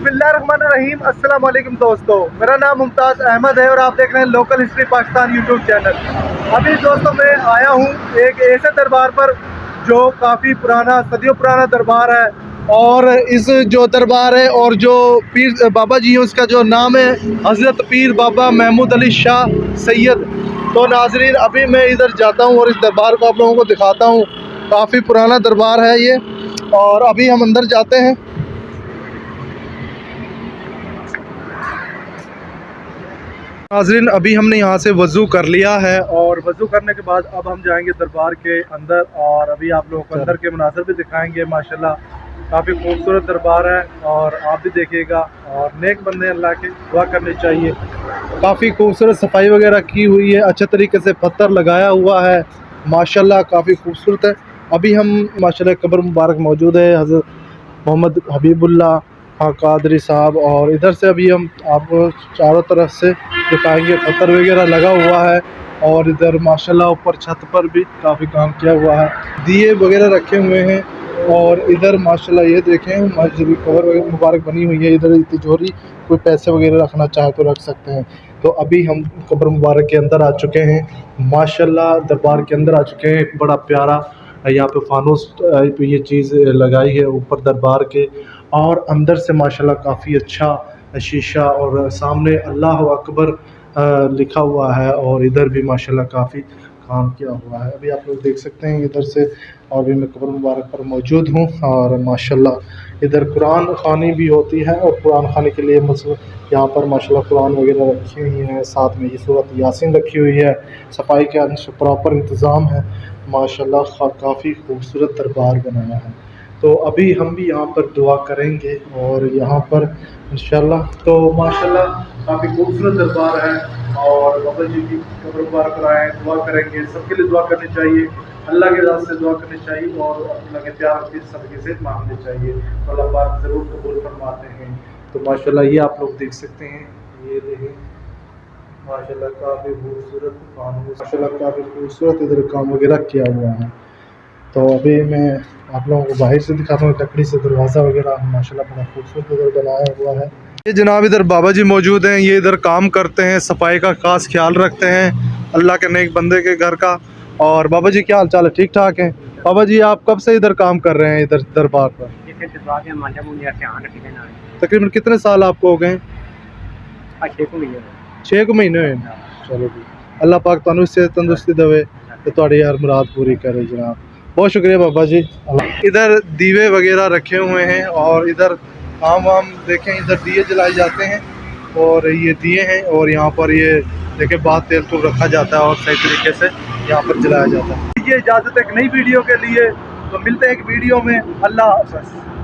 बिस्मिल्लाहिर्रहमानिर्रहीम। अस्सलाम वालेकुम दोस्तों, मेरा नाम मुमताज़ अहमद है और आप देख रहे हैं local history Pakistan YouTube channel. अभी दोस्तों मैं आया हूँ एक ऐसे दरबार पर जो काफ़ी पुराना, सदियों पुराना दरबार है। और इस जो दरबार है और जो पीर बाबा जी हैं उसका जो नाम है हज़रत पीर बाबा महमूद अली शाह सैयद। तो नाज़रीन, अभी मैं इधर जाता हूँ और इस दरबार को आप लोगों को दिखाता हूँ। काफ़ी पुराना दरबार है ये और अभी हम अंदर जाते हैं। नाज़रीन, अभी हमने यहाँ से वज़ू कर लिया है और वज़ू करने के बाद अब हम जाएंगे दरबार के अंदर और अभी आप लोगों को अंदर के मनाज़र भी दिखाएंगे। माशाल्लाह काफ़ी खूबसूरत दरबार है और आप भी देखिएगा। और नेक बंदे अल्लाह के दुआ करनी चाहिए। काफ़ी खूबसूरत सफाई वगैरह की हुई है, अच्छे तरीके से पत्थर लगाया हुआ है, माशाल्लाह काफ़ी खूबसूरत है। अभी हम माशाल्लाह कब्र मुबारक मौजूद है हज़रत मोहम्मद हबीबुल्लाह हाँ कादरी साहब। और इधर से अभी हम आपको चारों तरफ से दिखाएंगे, पत्थर वगैरह लगा हुआ है। और इधर माशाल्लाह ऊपर छत पर भी काफ़ी काम किया हुआ है, दिए वगैरह रखे हुए हैं। और इधर माशाल्लाह ये देखें मस्जिद कब्र मुबारक बनी हुई है। इधर तिजोरी, कोई पैसे वगैरह रखना चाहे तो रख सकते हैं। तो अभी हम कब्र मुबारक के अंदर आ चुके हैं, माशाल्लाह दरबार के अंदर आ चुके हैं। एक बड़ा प्यारा यहाँ पे फानूस ये चीज़ लगाई है ऊपर दरबार के। और अंदर से माशाल्लाह काफ़ी अच्छा शीशा और सामने अल्लाह अकबर लिखा हुआ है। और इधर भी माशाल्लाह काफ़ी काम किया हुआ है। अभी आप लोग देख सकते हैं इधर से। और भी मैं कब्र मुबारक पर मौजूद हूँ और माशाल्लाह इधर कुरान खानी भी होती है। और कुरान खाने के लिए मतलब यहाँ पर माशाल्लाह कुरान वगैरह रखी हुई हैं, साथ में ये सूरत यासीन रखी हुई है। सफाई का प्रॉपर इंतज़ाम है माशाल्लाह। काफ़ी खूबसूरत दरबार बनाया है। तो अभी हम भी यहाँ पर दुआ करेंगे और यहाँ पर इंशाल्लाह। तो माशाल्लाह काफ़ी खूबसूरत दरबार है और बाबा जी की कब्र मुबारक कराएँ, दुआ करेंगे। सबके लिए दुआ करनी चाहिए, अल्लाह के रास्ते से दुआ करनी चाहिए और अल्लाह के प्यार की सदक़े से मांगनी चाहिए, तो अल्लाह पाक ज़रूर कबूल फरमाते हैं। तो माशाल्लाह ये आप लोग देख सकते हैं, ये देखें माशाल्लाह काफ़ी खूबसूरत माशाल्लाह काफ़ी खूबसूरत इधर काम वगैरह किया हुआ है। तो अभी मैं आप लोगों को बाहर से दिखाता हूँ, लकड़ी से दरवाज़ा वगैरह माशाल्लाह बड़ा खूबसूरत इधर बनाया हुआ है। ये जनाब इधर बाबा जी मौजूद हैं, ये इधर काम करते हैं, सफाई का खास ख्याल रखते हैं अल्लाह के नेक बंदे के घर का। और बाबा जी क्या हाल चाल है, ठीक ठाक हैं? बाबा जी आप कब से इधर काम कर रहे हैं इधर दरबार पर? तकरीबन कितने साल आपको हो गए? 6 महीने हुए। चलो जी, अल्लाह पाक तुहानू सेहत तंदुरुस्ती देवे ते तुहाडी हर मुराद पूरी करे जनाब। बहुत शुक्रिया बाबा जी। इधर दीवे वगैरह रखे हुए हैं और इधर आम देखें, इधर दिए जलाए जाते हैं और ये दिए हैं। और यहाँ पर ये देखें बाद तेल तुल रखा जाता है और सही तरीके से यहाँ पर जलाया जाता है। ये इजाज़त एक नई वीडियो के लिए, तो मिलते हैं एक वीडियो में। अल्लाह हाफ़िज़।